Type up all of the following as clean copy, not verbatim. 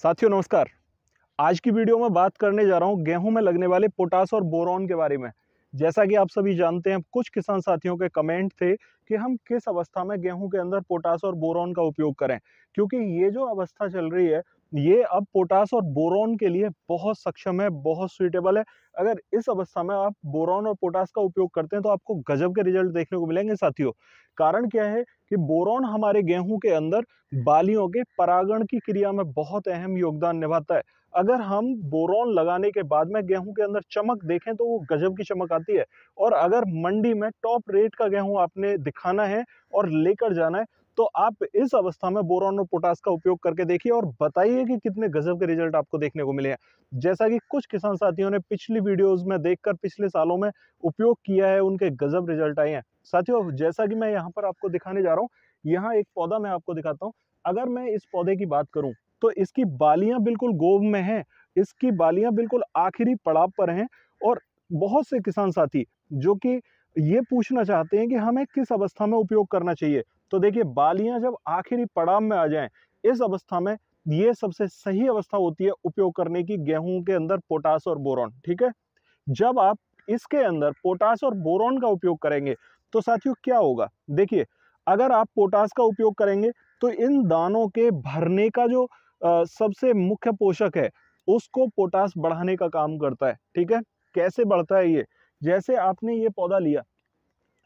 साथियों नमस्कार। आज की वीडियो में बात करने जा रहा हूं गेहूं में लगने वाले पोटास और बोरॉन के बारे में। जैसा कि आप सभी जानते हैं, कुछ किसान साथियों के कमेंट थे कि हम किस अवस्था में गेहूं के अंदर पोटास और बोरॉन का उपयोग करें, क्योंकि ये जो अवस्था चल रही है ये अब पोटास और बोरॉन के लिए बहुत सक्षम है, बहुत सुइटेबल है। अगर इस अवस्था में आप बोरॉन और पोटास का उपयोग करते हैं तो आपको गजब के रिजल्ट देखने को मिलेंगे साथियों। कारण क्या है कि बोरॉन हमारे गेहूं के अंदर बालियों के परागण की क्रिया में बहुत अहम योगदान निभाता है। अगर हम बोरॉन लगाने के बाद में गेहूं के अंदर चमक देखें तो वो गजब की चमक आती है। और अगर मंडी में टॉप रेट का गेहूं आपने दिखाना है और लेकर जाना है तो आप इस अवस्था में बोरॉन और पोटास का उपयोग करके देखिए और बताइए कि कितने गजब के रिजल्ट आपको देखने को मिले हैं। जैसा कि कुछ किसान साथियों ने पिछली वीडियोस में देखकर पिछले सालों में उपयोग किया है, उनके गजब रिजल्ट आए हैं। साथियों, जैसा कि मैं यहाँ पर आपको दिखाने जा रहा हूँ, यहाँ एक पौधा मैं आपको दिखाता हूँ। अगर मैं इस पौधे की बात करूं तो इसकी बालियां बिल्कुल गोब में हैं, इसकी बालियां बिल्कुल आखिरी पड़ाव पर हैं। और बहुत से किसान साथी जो कि ये पूछना चाहते हैं कि हमें किस अवस्था में उपयोग करना चाहिए, तो देखिए बालियां जब आखिरी पड़ाव में आ जाएं, इस अवस्था में ये सबसे सही अवस्था होती है उपयोग करने की गेहूं के अंदर पोटास और बोरॉन। ठीक है, जब आप इसके अंदर पोटास और बोरॉन का उपयोग करेंगे तो साथियों क्या होगा, देखिए अगर आप पोटास का उपयोग करेंगे तो इन दानों के भरने का जो सबसे मुख्य पोषक है उसको पोटास बढ़ाने का काम करता है। ठीक है, कैसे बढ़ता है ये, जैसे आपने ये पौधा लिया,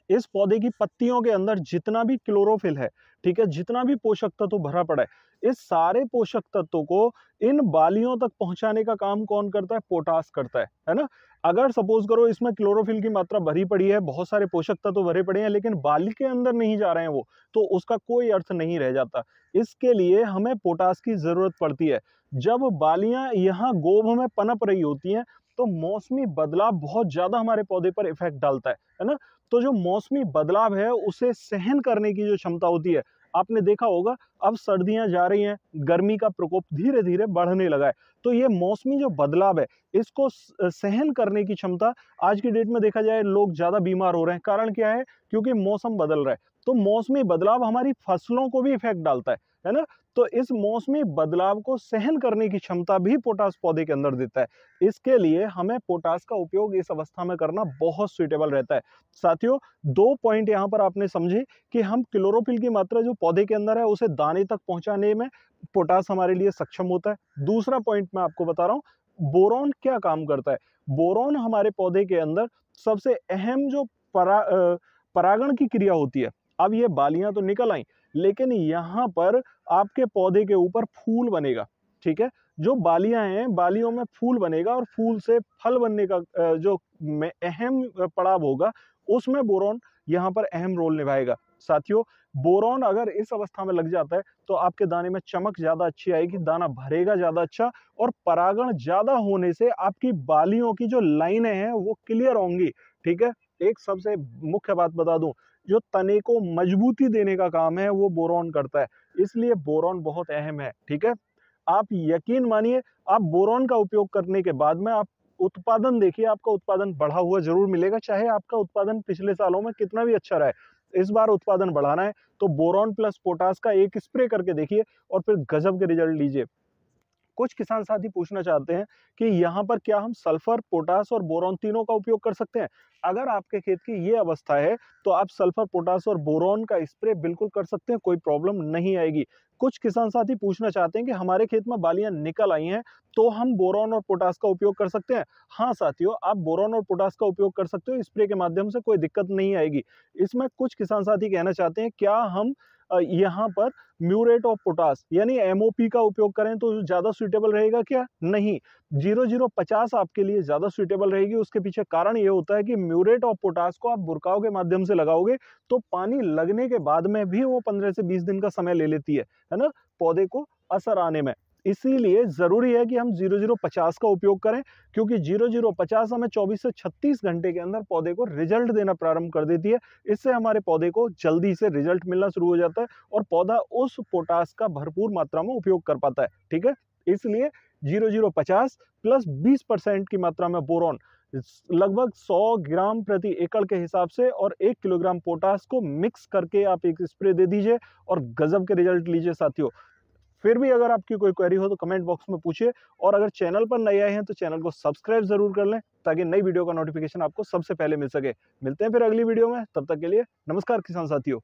इस पौधे की पत्तियों के अंदर जितना भी क्लोरोफिल है, ठीक है, जितना भी पोषक तत्व भरा पड़ा है, इस सारे पोषक तत्वों को इन बालियों तक पहुंचाने का काम कौन करता है? पोटास करता है ना। अगर सपोज करो इसमें क्लोरोफिल की मात्रा भरी पड़ी है, बहुत सारे पोषक तत्व भरे पड़े हैं, लेकिन बाली के अंदर नहीं जा रहे हैं वो, तो उसका कोई अर्थ नहीं रह जाता। इसके लिए हमें पोटास की जरूरत पड़ती है। जब बालियां यहाँ गोभ में पनप रही होती हैं तो मौसमी बदलाव बहुत ज्यादा हमारे पौधे पर इफेक्ट डालता है ना। तो जो मौसमी बदलाव है उसे सहन करने की जो क्षमता होती है, आपने देखा होगा अब सर्दियां जा रही हैं, गर्मी का प्रकोप धीरे धीरे बढ़ने लगा है, तो ये मौसमी जो बदलाव है इसको सहन करने की क्षमता, आज की डेट में देखा जाए लोग ज्यादा बीमार हो रहे हैं। कारण क्या है? क्योंकि मौसम बदल रहा है। तो मौसमी बदलाव हमारी फसलों को भी इफेक्ट डालता है ना। तो इस मौसमी बदलाव को सहन करने की क्षमता भी पोटास पौधे के अंदर देता है। इसके लिए हमें पोटास का उपयोग इस अवस्था में करना बहुत सुइटेबल रहता है। साथियों, दो पॉइंट यहाँ पर आपने समझे कि हम क्लोरोफिल की मात्रा जो पौधे के अंदर है उसे दाने तक पहुंचाने में पोटास हमारे लिए सक्षम होता है। दूसरा पॉइंट मैं आपको बता रहा हूं, बोरॉन क्या काम करता है। बोरॉन हमारे पौधे के अंदर सबसे अहम जो परागण की क्रिया होती है। अब ये बालियां तो निकल आई, लेकिन यहाँ पर आपके पौधे के ऊपर फूल बनेगा। ठीक है, जो बालियां हैं बालियों में फूल बनेगा और फूल से फल बनने का जो अहम पड़ाव होगा उसमें बोरॉन यहाँ पर अहम रोल निभाएगा। साथियों, बोरॉन अगर इस अवस्था में लग जाता है तो आपके दाने में चमक ज्यादा अच्छी आएगी, दाना भरेगा ज्यादा अच्छा, और परागण ज्यादा होने से आपकी बालियों की जो लाइनें हैं वो क्लियर होंगी। ठीक है, एक सबसे मुख्य बात बता दूं, जो तने को मजबूती देने का काम है वो बोरॉन करता है, इसलिए बोरॉन बहुत अहम है। ठीक है, आप यकीन मानिए, आप बोरॉन का उपयोग करने के बाद में आप उत्पादन देखिए, आपका उत्पादन बढ़ा हुआ जरूर मिलेगा, चाहे आपका उत्पादन पिछले सालों में कितना भी अच्छा रहा है। इस बार उत्पादन बढ़ाना है तो बोरॉन प्लस पोटास का एक स्प्रे करके देखिए और फिर गजब के रिजल्ट लीजिए। कुछ किसान साथी पूछना चाहते हैं कि यहाँ पर क्या हम सल्फर, पोटास और बोरॉन तीनों का उपयोग कर सकते हैं। अगर आपके खेत की ये अवस्था है तो आप सल्फर, पोटास और बोरॉन का स्प्रे बिल्कुल कर सकते हैं, कोई प्रॉब्लम नहीं आएगी। कुछ किसान साथी पूछना चाहते हैं कि हमारे खेत में बालियां निकल आई हैं तो हम बोरॉन और पोटास का उपयोग कर सकते हैं। हाँ साथियों, आप बोरॉन और पोटास का उपयोग कर सकते हो, स्प्रे के माध्यम से कोई दिक्कत नहीं आएगी। इसमें कुछ किसान साथी कहना चाहते हैं क्या हम यहाँ पर म्यूरेट ऑफ पोटास यानी एमओपी का उपयोग करें तो ज्यादा सुइटेबल रहेगा क्या? नहीं, 0050 आपके लिए ज्यादा सुइटेबल रहेगी। उसके पीछे कारण ये होता है कि म्यूरेट ऑफ पोटास को आप बुरकाव के माध्यम से लगाओगे तो पानी लगने के बाद में भी वो 15 से 20 दिन का समय ले लेती है ना, पौधे को असर आने में। इसीलिए जरूरी है कि हम 0050 का उपयोग करें, क्योंकि 0050 हमें 24 से 36 घंटे के अंदर पौधे को रिजल्ट देना प्रारंभ कर देती है। इससे हमारे पौधे को जल्दी से रिजल्ट मिलना शुरू हो जाता है और पौधा उस पोटास का भरपूर मात्रा में उपयोग कर पाता है। ठीक है, इसलिए 0050 प्लस 20% की मात्रा में बोरॉन, लगभग 100 ग्राम प्रति एकड़ के हिसाब से, और 1 किलोग्राम पोटास को मिक्स करके आप एक स्प्रे दे दीजिए और गजब के रिजल्ट लीजिए साथियों। फिर भी अगर आपकी कोई क्वेरी हो तो कमेंट बॉक्स में पूछिए, और अगर चैनल पर नए आए हैं तो चैनल को सब्सक्राइब जरूर कर लें ताकि नई वीडियो का नोटिफिकेशन आपको सबसे पहले मिल सके। मिलते हैं फिर अगली वीडियो में, तब तक के लिए नमस्कार किसान साथियों।